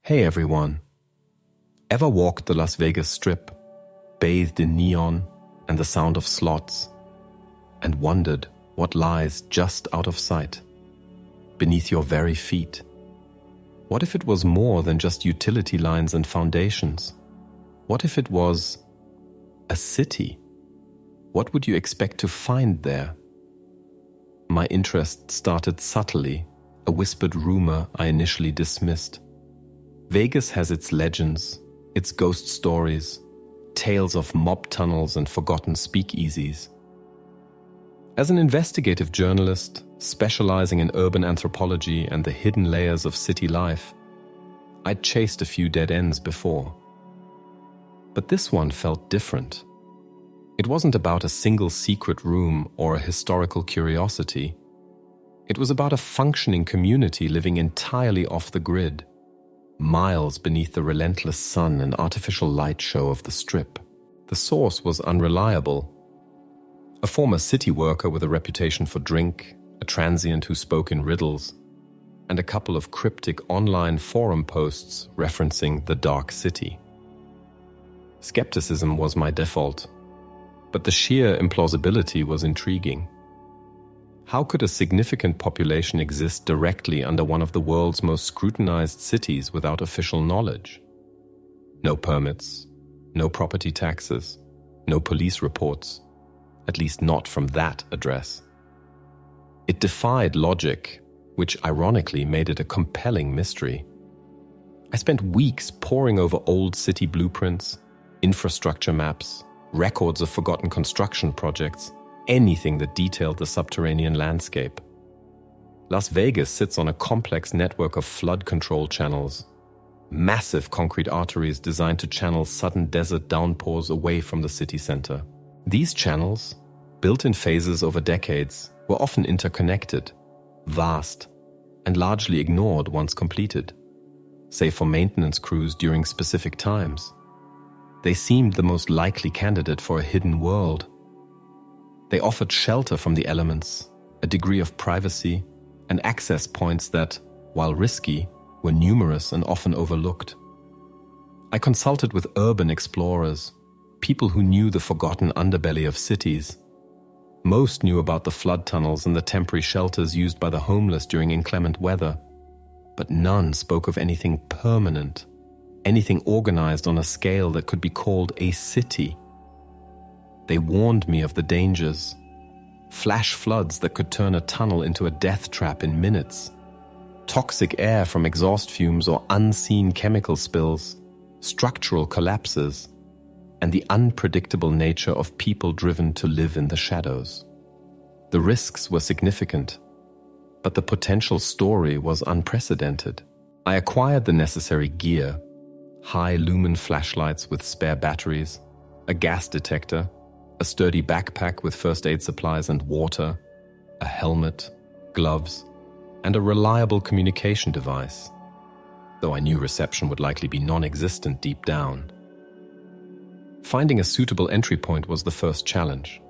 Hey everyone. Ever walked the Las Vegas Strip, bathed in neon and the sound of slots, and wondered what lies just out of sight, beneath your very feet? What if it was more than just utility lines and foundations? What if it was a city? What would you expect to find there? My interest started subtly, a whispered rumor I initially dismissed. Vegas has its legends, its ghost stories, tales of mob tunnels and forgotten speakeasies. As an investigative journalist, specializing in urban anthropology and the hidden layers of city life, I'd chased a few dead ends before. But this one felt different. It wasn't about a single secret room or a historical curiosity. It was about a functioning community living entirely off the grid, miles beneath the relentless sun and artificial light show of the Strip. The source was unreliable. A former city worker with a reputation for drink, a transient who spoke in riddles, and a couple of cryptic online forum posts referencing the dark city. Skepticism was my default, but the sheer implausibility was intriguing. How could a significant population exist directly under one of the world's most scrutinized cities without official knowledge? No permits, no property taxes, no police reports, at least not from that address. It defied logic, which ironically made it a compelling mystery. I spent weeks poring over old city blueprints, infrastructure maps, records of forgotten construction projects, anything that detailed the subterranean landscape. Las Vegas sits on a complex network of flood control channels, massive concrete arteries designed to channel sudden desert downpours away from the city center. These channels, built in phases over decades, were often interconnected, vast, and largely ignored once completed, save for maintenance crews during specific times. They seemed the most likely candidate for a hidden world. They offered shelter from the elements, a degree of privacy, and access points that, while risky, were numerous and often overlooked. I consulted with urban explorers, people who knew the forgotten underbelly of cities. Most knew about the flood tunnels and the temporary shelters used by the homeless during inclement weather, but none spoke of anything permanent, anything organized on a scale that could be called a city. They warned me of the dangers, flash floods that could turn a tunnel into a death trap in minutes, toxic air from exhaust fumes or unseen chemical spills, structural collapses, and the unpredictable nature of people driven to live in the shadows. The risks were significant, but the potential story was unprecedented. I acquired the necessary gear, high-lumen flashlights with spare batteries, a gas detector, a sturdy backpack with first aid supplies and water, a helmet, gloves, and a reliable communication device, though I knew reception would likely be non-existent deep down. Finding a suitable entry point was the first challenge.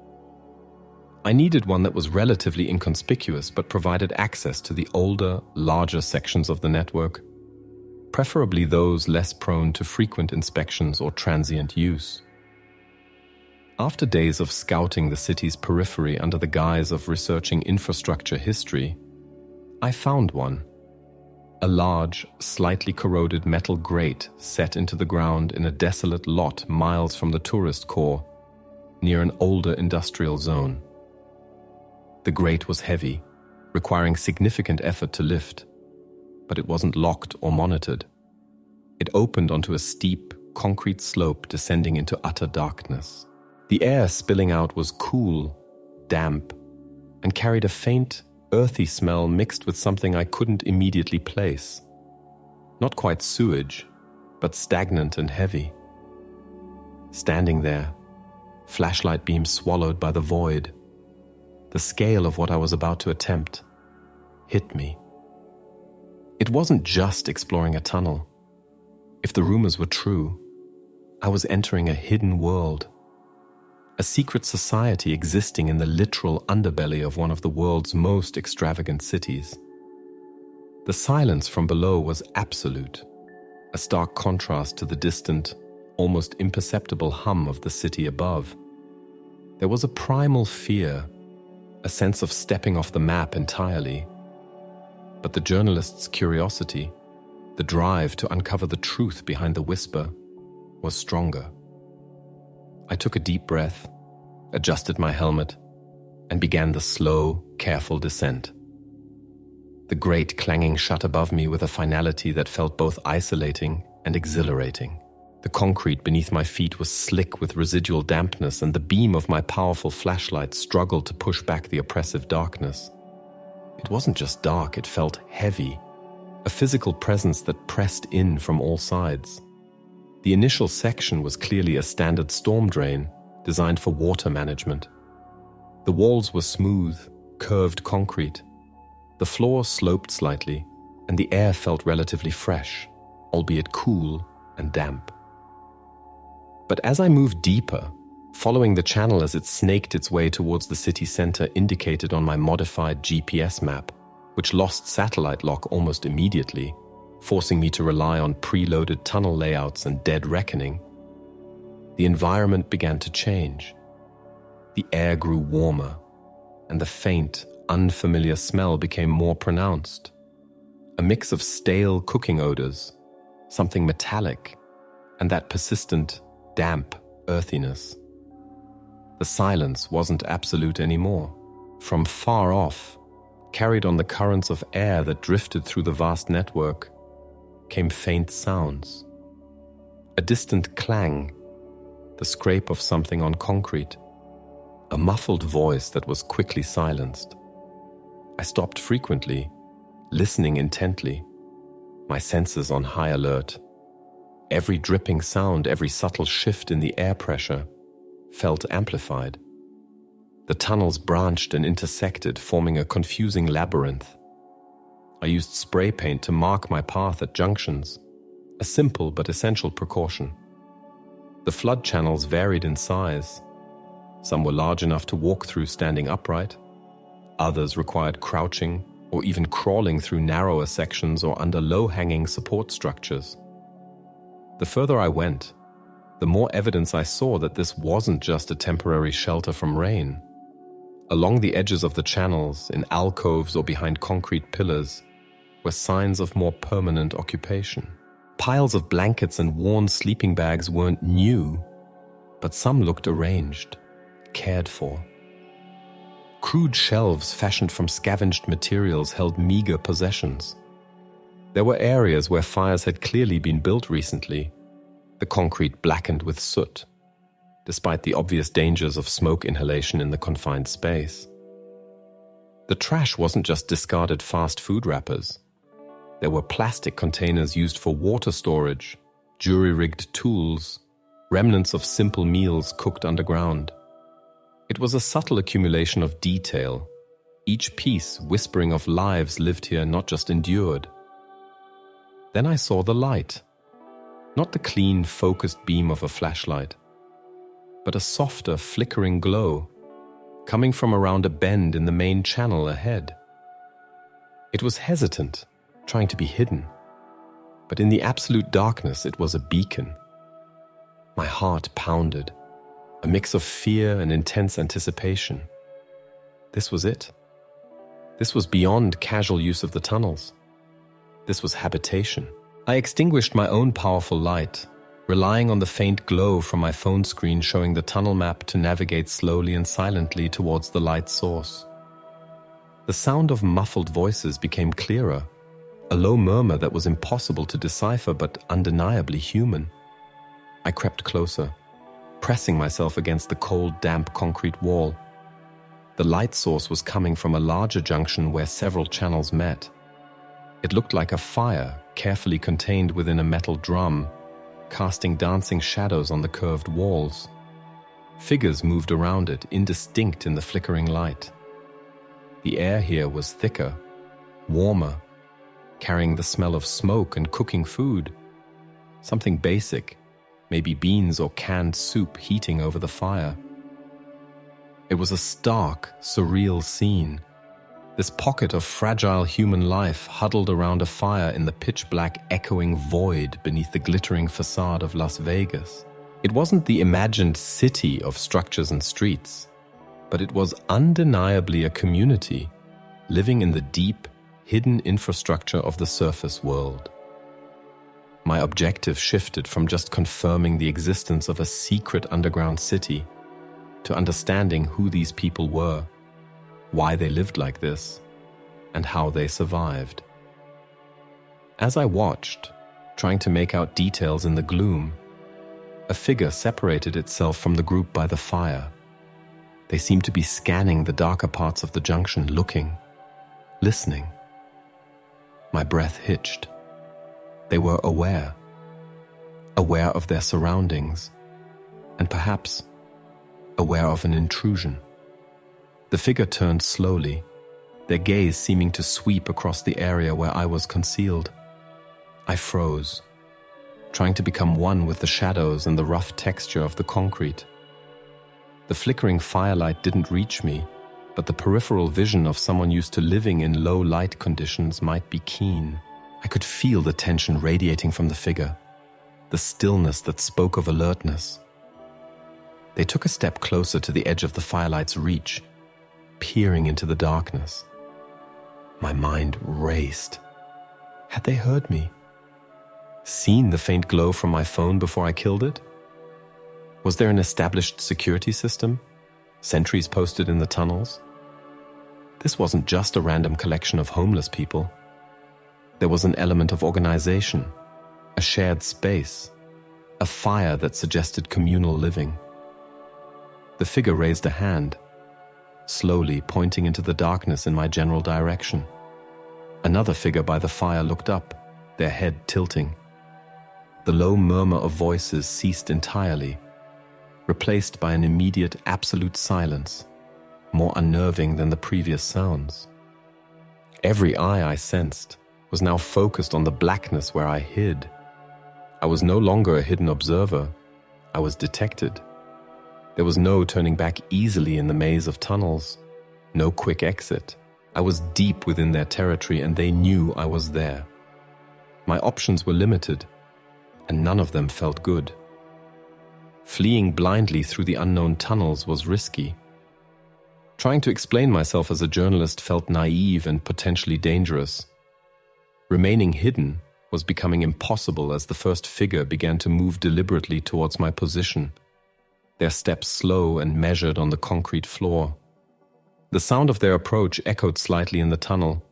I needed one that was relatively inconspicuous but provided access to the older, larger sections of the network, preferably those less prone to frequent inspections or transient use. After days of scouting the city's periphery under the guise of researching infrastructure history, I found one. A large, slightly corroded metal grate set into the ground in a desolate lot miles from the tourist core, near an older industrial zone. The grate was heavy, requiring significant effort to lift, but it wasn't locked or monitored. It opened onto a steep, concrete slope descending into utter darkness. The air spilling out was cool, damp, and carried a faint, earthy smell mixed with something I couldn't immediately place. Not quite sewage, but stagnant and heavy. Standing there, flashlight beams swallowed by the void, the scale of what I was about to attempt hit me. It wasn't just exploring a tunnel. If the rumors were true, I was entering a hidden world. A secret society existing in the literal underbelly of one of the world's most extravagant cities. The silence from below was absolute, a stark contrast to the distant, almost imperceptible hum of the city above. There was a primal fear, a sense of stepping off the map entirely. But the journalist's curiosity, the drive to uncover the truth behind the whisper, was stronger. I took a deep breath, adjusted my helmet, and began the slow, careful descent. The grate clanging shut above me with a finality that felt both isolating and exhilarating. The concrete beneath my feet was slick with residual dampness, and the beam of my powerful flashlight struggled to push back the oppressive darkness. It wasn't just dark, it felt heavy, a physical presence that pressed in from all sides. The initial section was clearly a standard storm drain designed for water management. The walls were smooth, curved concrete. The floor sloped slightly, and the air felt relatively fresh, albeit cool and damp. But as I moved deeper, following the channel as it snaked its way towards the city center indicated on my modified GPS map, which lost satellite lock almost immediately, forcing me to rely on preloaded tunnel layouts and dead reckoning, the environment began to change. The air grew warmer, and the faint, unfamiliar smell became more pronounced. A mix of stale cooking odors, something metallic, and that persistent, damp earthiness. The silence wasn't absolute anymore. From far off, carried on the currents of air that drifted through the vast network, came faint sounds. A distant clang, the scrape of something on concrete, a muffled voice that was quickly silenced. I stopped frequently, listening intently, my senses on high alert. Every dripping sound, every subtle shift in the air pressure, felt amplified. The tunnels branched and intersected, forming a confusing labyrinth. I used spray paint to mark my path at junctions, a simple but essential precaution. The flood channels varied in size. Some were large enough to walk through standing upright. Others required crouching or even crawling through narrower sections or under low-hanging support structures. The further I went, the more evidence I saw that this wasn't just a temporary shelter from rain. Along the edges of the channels, in alcoves or behind concrete pillars, were signs of more permanent occupation. Piles of blankets and worn sleeping bags weren't new, but some looked arranged, cared for. Crude shelves fashioned from scavenged materials held meager possessions. There were areas where fires had clearly been built recently, the concrete blackened with soot, despite the obvious dangers of smoke inhalation in the confined space. The trash wasn't just discarded fast food wrappers. There were plastic containers used for water storage, jury-rigged tools, remnants of simple meals cooked underground. It was a subtle accumulation of detail, each piece whispering of lives lived here, not just endured. Then I saw the light. Not the clean, focused beam of a flashlight, but a softer, flickering glow, coming from around a bend in the main channel ahead. It was hesitant, trying to be hidden, but in the absolute darkness it was a beacon. My heart pounded, a mix of fear and intense anticipation. This was it. This was beyond casual use of the tunnels. This was habitation. I extinguished my own powerful light, relying on the faint glow from my phone screen showing the tunnel map to navigate slowly and silently towards the light source. The sound of muffled voices became clearer, a low murmur that was impossible to decipher but undeniably human. I crept closer, pressing myself against the cold, damp concrete wall. The light source was coming from a larger junction where several channels met. It looked like a fire, carefully contained within a metal drum, casting dancing shadows on the curved walls. Figures moved around it, indistinct in the flickering light. The air here was thicker, warmer, carrying the smell of smoke and cooking food. Something basic, maybe beans or canned soup heating over the fire. It was a stark, surreal scene. This pocket of fragile human life huddled around a fire in the pitch-black echoing void beneath the glittering facade of Las Vegas. It wasn't the imagined city of structures and streets, but it was undeniably a community living in the deep, hidden infrastructure of the surface world. My objective shifted from just confirming the existence of a secret underground city to understanding who these people were, why they lived like this, and how they survived. As I watched, trying to make out details in the gloom, a figure separated itself from the group by the fire. They seemed to be scanning the darker parts of the junction, looking, listening. My breath hitched. They were aware of their surroundings, and perhaps aware of an intrusion. The figure turned slowly, their gaze seeming to sweep across the area where I was concealed. I froze, trying to become one with the shadows and the rough texture of the concrete. The flickering firelight didn't reach me, but the peripheral vision of someone used to living in low light conditions might be keen. I could feel the tension radiating from the figure, the stillness that spoke of alertness. They took a step closer to the edge of the firelight's reach, peering into the darkness. My mind raced. Had they heard me? Seen the faint glow from my phone before I killed it? Was there an established security system? Sentries posted in the tunnels? This wasn't just a random collection of homeless people. There was an element of organization, a shared space, a fire that suggested communal living. The figure raised a hand, slowly pointing into the darkness in my general direction. Another figure by the fire looked up, their head tilting. The low murmur of voices ceased entirely, replaced by an immediate absolute silence, more unnerving than the previous sounds. Every eye I sensed was now focused on the blackness where I hid. I was no longer a hidden observer. I was detected. There was no turning back easily in the maze of tunnels, no quick exit. I was deep within their territory and they knew I was there. My options were limited, and none of them felt good. Fleeing blindly through the unknown tunnels was risky. Trying to explain myself as a journalist felt naive and potentially dangerous. Remaining hidden was becoming impossible as the first figure began to move deliberately towards my position, their steps slow and measured on the concrete floor. The sound of their approach echoed slightly in the tunnel,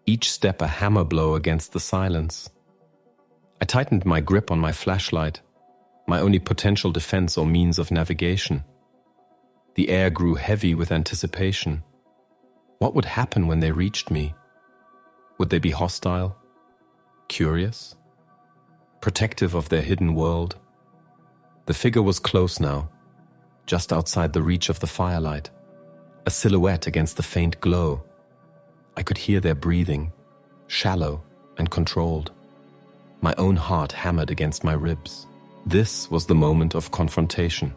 each step a hammer blow against the silence. I tightened my grip on my flashlight, my only potential defense or means of navigation. The air grew heavy with anticipation. What would happen when they reached me? Would they be hostile? Curious? Protective of their hidden world? The figure was close now, just outside the reach of the firelight, a silhouette against the faint glow. I could hear their breathing, shallow and controlled. My own heart hammered against my ribs. This was the moment of confrontation,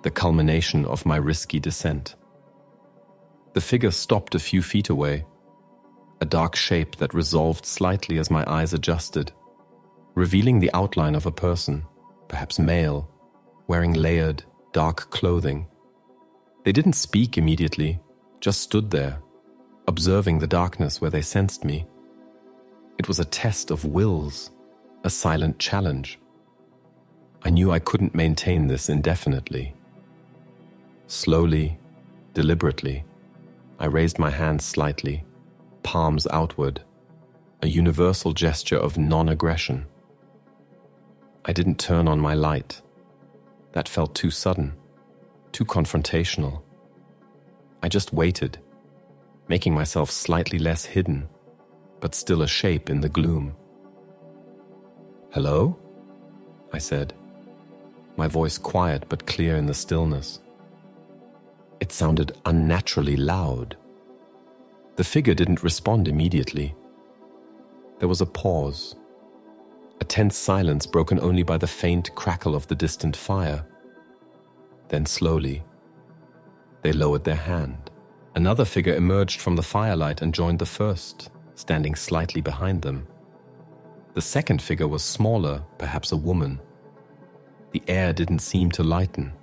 the culmination of my risky descent. The figure stopped a few feet away, a dark shape that resolved slightly as my eyes adjusted, revealing the outline of a person, perhaps male, wearing layered, dark clothing. They didn't speak immediately, just stood there, observing the darkness where they sensed me. It was a test of wills, a silent challenge. I knew I couldn't maintain this indefinitely. Slowly, deliberately, I raised my hands slightly, palms outward, a universal gesture of non-aggression. I didn't turn on my light. That felt too sudden, too confrontational. I just waited, making myself slightly less hidden, but still a shape in the gloom. "Hello?" I said, my voice quiet but clear in the stillness. It sounded unnaturally loud. The figure didn't respond immediately. There was a pause, a tense silence broken only by the faint crackle of the distant fire. Then slowly, they lowered their hand. Another figure emerged from the firelight and joined the first, standing slightly behind them. The second figure was smaller, perhaps a woman. The air didn't seem to lighten,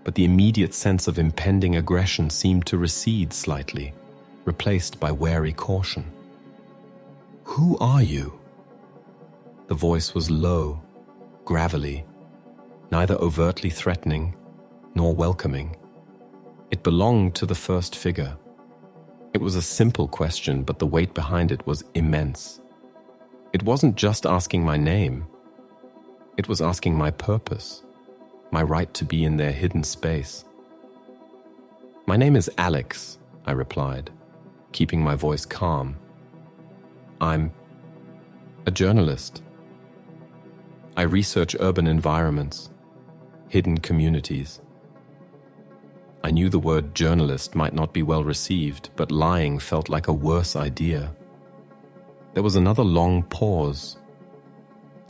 but the immediate sense of impending aggression seemed to recede slightly, replaced by wary caution. "Who are you?" The voice was low, gravelly, neither overtly threatening nor welcoming. It belonged to the first figure. It was a simple question, but the weight behind it was immense. It wasn't just asking my name. It was asking my purpose, my right to be in their hidden space. "My name is Alex," I replied, keeping my voice calm. "I'm a journalist. I research urban environments, hidden communities." I knew the word journalist might not be well received, but lying felt like a worse idea. There was another long pause.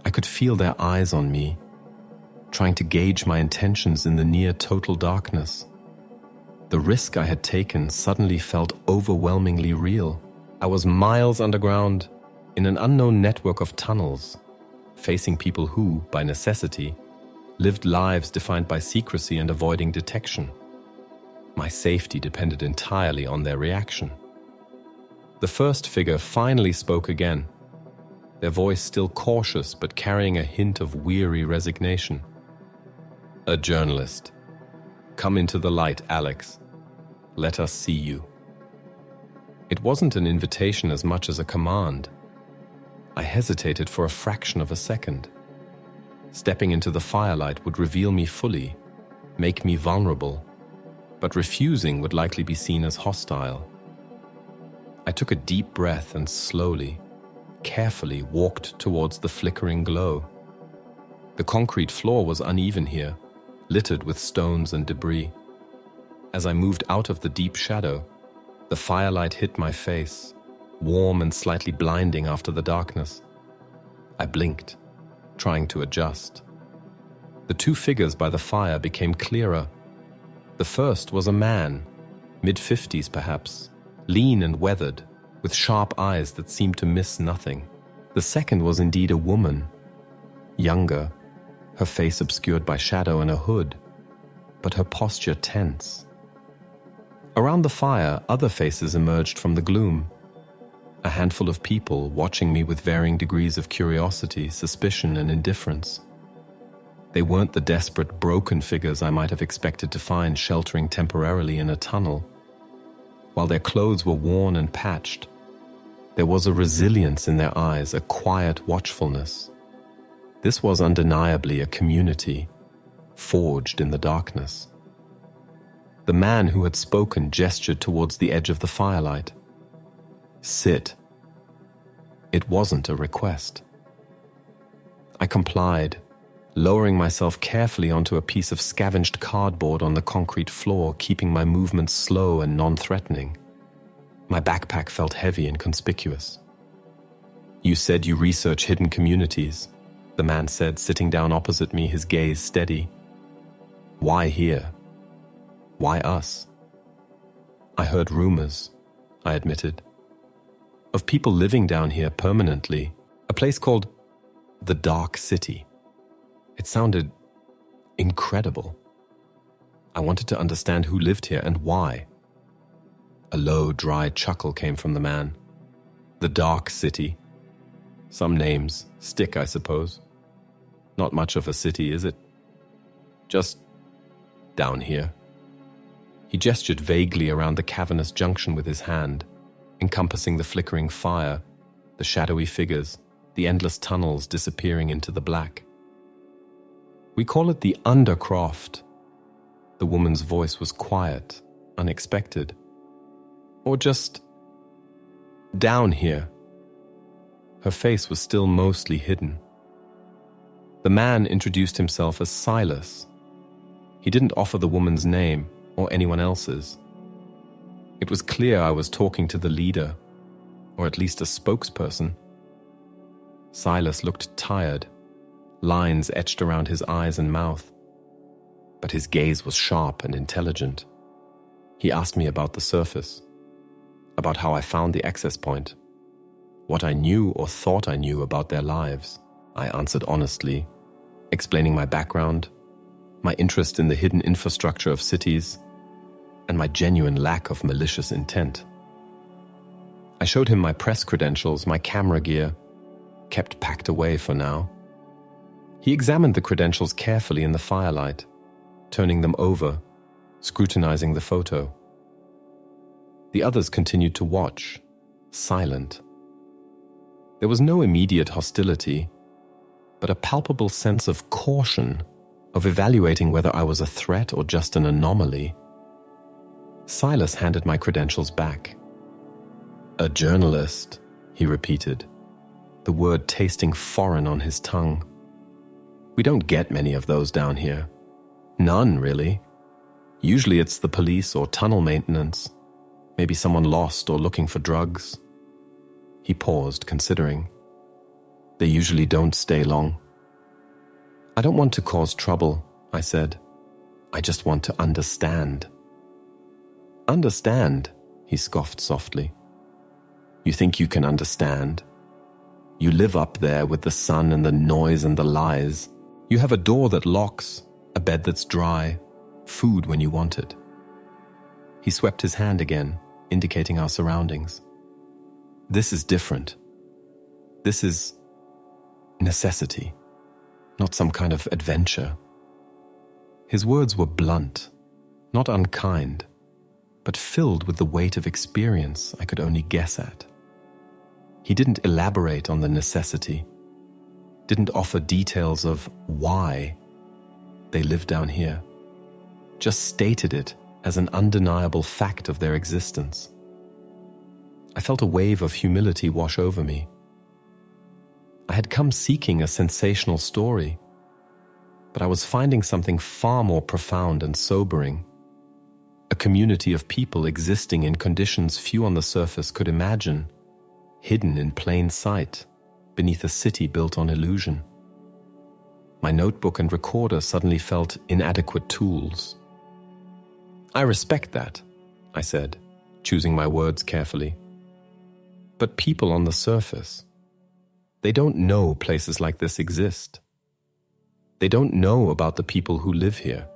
I could feel their eyes on me, trying to gauge my intentions in the near total darkness. The risk I had taken suddenly felt overwhelmingly real. I was miles underground, in an unknown network of tunnels, facing people who, by necessity, lived lives defined by secrecy and avoiding detection. My safety depended entirely on their reaction. The first figure finally spoke again, their voice still cautious but carrying a hint of weary resignation. "A journalist. Come into the light, Alex. Let us see you." It wasn't an invitation as much as a command. I hesitated for a fraction of a second. Stepping into the firelight would reveal me fully, make me vulnerable, but refusing would likely be seen as hostile. I took a deep breath and slowly, carefully walked towards the flickering glow. The concrete floor was uneven here, littered with stones and debris. As I moved out of the deep shadow, the firelight hit my face, warm and slightly blinding after the darkness. I blinked, trying to adjust. The two figures by the fire became clearer. The first was a man, mid-50s perhaps, lean and weathered, with sharp eyes that seemed to miss nothing. The second was indeed a woman, younger, her face obscured by shadow and a hood, but her posture tense. Around the fire, other faces emerged from the gloom. A handful of people watching me with varying degrees of curiosity, suspicion, and indifference. They weren't the desperate, broken figures I might have expected to find sheltering temporarily in a tunnel. While their clothes were worn and patched, there was a resilience in their eyes, a quiet watchfulness. This was undeniably a community, forged in the darkness. The man who had spoken gestured towards the edge of the firelight. "Sit." It wasn't a request. I complied, lowering myself carefully onto a piece of scavenged cardboard on the concrete floor, keeping my movements slow and non-threatening. My backpack felt heavy and conspicuous. "You said you research hidden communities," the man said, sitting down opposite me, his gaze steady. "Why here? Why us?" "I heard rumors," I admitted, "of people living down here permanently, a place called the Dark City." It sounded incredible. I wanted to understand who lived here and why. A low, dry chuckle came from the man. "The Dark City. Some names stick, I suppose. Not much of a city, is it? Just down here." He gestured vaguely around the cavernous junction with his hand, encompassing the flickering fire, the shadowy figures, the endless tunnels disappearing into the black. "We call it the Undercroft." The woman's voice was quiet, unexpected. "Or just down here." Her face was still mostly hidden. The man introduced himself as Silas. He didn't offer the woman's name or anyone else's. It was clear I was talking to the leader, or at least a spokesperson. Silas looked tired, lines etched around his eyes and mouth, but his gaze was sharp and intelligent. He asked me about the surface, about how I found the access point, what I knew or thought I knew about their lives. I answered honestly, explaining my background, my interest in the hidden infrastructure of cities, and my genuine lack of malicious intent. I showed him my press credentials, my camera gear, kept packed away for now. He examined the credentials carefully in the firelight, turning them over, scrutinizing the photo. The others continued to watch, silent. There was no immediate hostility, but a palpable sense of caution, of evaluating whether I was a threat or just an anomaly. Silas handed my credentials back. "A journalist," he repeated, the word tasting foreign on his tongue. "We don't get many of those down here. None, really. Usually it's the police or tunnel maintenance, maybe someone lost or looking for drugs." He paused, considering. "They usually don't stay long." "I don't want to cause trouble," I said. "I just want to understand." "Understand?" he scoffed softly. "You think you can understand? You live up there with the sun and the noise and the lies. You have a door that locks, a bed that's dry, food when you want it." He swept his hand again, indicating our surroundings. "This is different. This is necessity, not some kind of adventure." His words were blunt, not unkind, but filled with the weight of experience I could only guess at. He didn't elaborate on the necessity, didn't offer details of why they live down here, just stated it as an undeniable fact of their existence. I felt a wave of humility wash over me. I had come seeking a sensational story, but I was finding something far more profound and sobering. A community of people existing in conditions few on the surface could imagine, hidden in plain sight beneath a city built on illusion. My notebook and recorder suddenly felt inadequate tools. "I respect that," I said, choosing my words carefully. "But people on the surface, they don't know places like this exist. They don't know about the people who live here.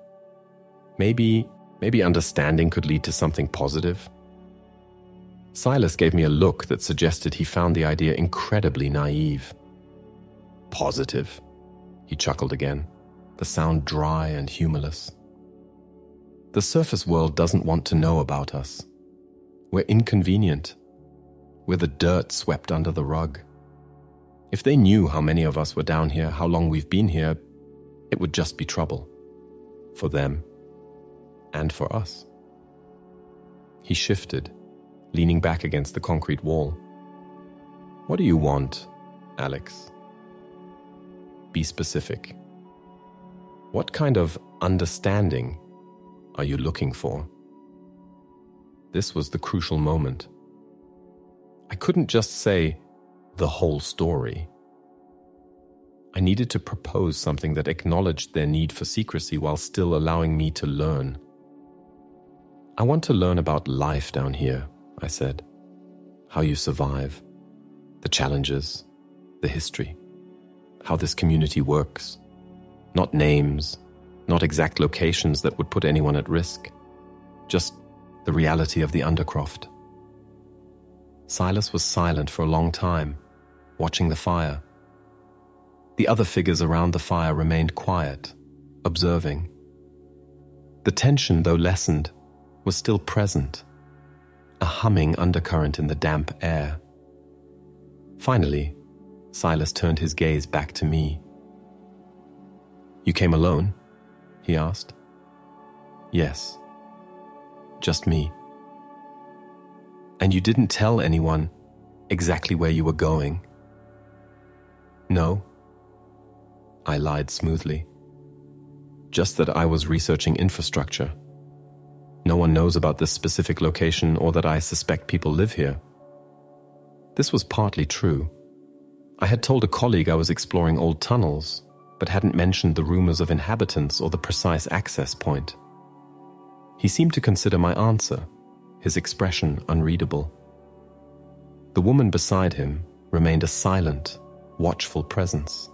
Maybe understanding could lead to something positive." Silas gave me a look that suggested he found the idea incredibly naive. "Positive?" he chuckled again, the sound dry and humorless. "The surface world doesn't want to know about us. We're inconvenient. We're the dirt swept under the rug. If they knew how many of us were down here, how long we've been here, it would just be trouble. For them. And for us." He shifted, leaning back against the concrete wall. "What do you want, Alex? Be specific. What kind of understanding are you looking for?" This was the crucial moment. I couldn't just say, "the whole story." I needed to propose something that acknowledged their need for secrecy while still allowing me to learn. "I want to learn about life down here," I said. "How you survive, the challenges, the history, how this community works. Not names, not exact locations that would put anyone at risk. Just the reality of the Undercroft." Silas was silent for a long time, watching the fire. The other figures around the fire remained quiet, observing. The tension, though lessened, was still present, a humming undercurrent in the damp air. Finally, Silas turned his gaze back to me. "You came alone?" he asked. "Yes. Just me." "And you didn't tell anyone exactly where you were going?" "No." I lied smoothly. "Just that I was researching infrastructure. No one knows about this specific location or that I suspect people live here." This was partly true. I had told a colleague I was exploring old tunnels, but hadn't mentioned the rumors of inhabitants or the precise access point. He seemed to consider my answer, his expression unreadable. The woman beside him remained a silent, watchful presence.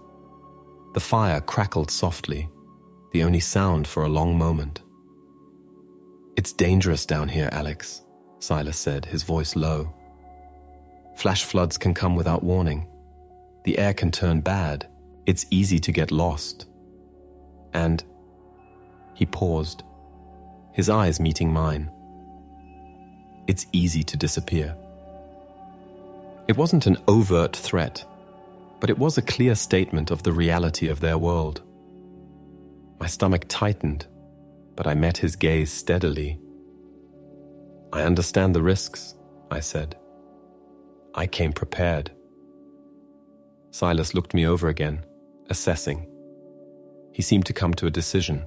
The fire crackled softly, the only sound for a long moment. "It's dangerous down here, Alex," Silas said, his voice low. "Flash floods can come without warning. The air can turn bad. It's easy to get lost. And..." He paused, his eyes meeting mine. "It's easy to disappear." It wasn't an overt threat, but it was a clear statement of the reality of their world. My stomach tightened, but I met his gaze steadily. "I understand the risks," I said. "I came prepared." Silas looked me over again, assessing. He seemed to come to a decision.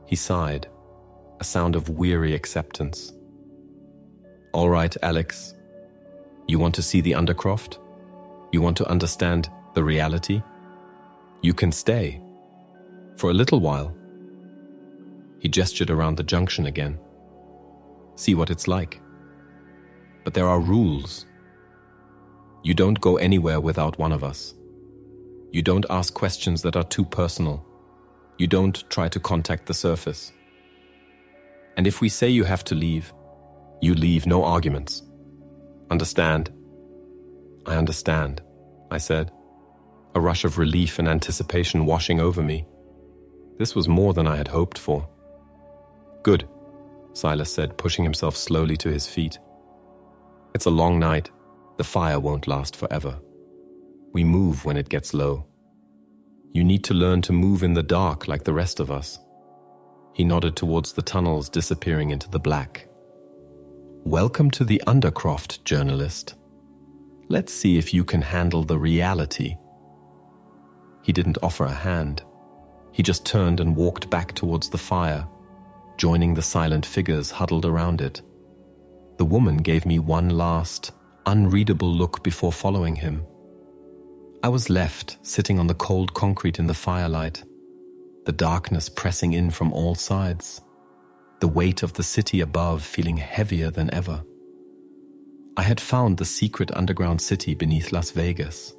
He sighed, a sound of weary acceptance. "All right, Alex. You want to see the Undercroft? You want to understand the reality? You can stay. For a little while." He gestured around the junction again. "See what it's like. But there are rules. You don't go anywhere without one of us. You don't ask questions that are too personal. You don't try to contact the surface. And if we say you have to leave, you leave, no arguments. Understand?" "I understand," I said, a rush of relief and anticipation washing over me. This was more than I had hoped for. "Good," Silas said, pushing himself slowly to his feet. "It's a long night. The fire won't last forever. We move when it gets low. You need to learn to move in the dark like the rest of us." He nodded towards the tunnels disappearing into the black. "Welcome to the Undercroft, journalist. Let's see if you can handle the reality." He didn't offer a hand. He just turned and walked back towards the fire, joining the silent figures huddled around it. The woman gave me one last, unreadable look before following him. I was left sitting on the cold concrete in the firelight, the darkness pressing in from all sides, the weight of the city above feeling heavier than ever. I had found the secret underground city beneath Las Vegas,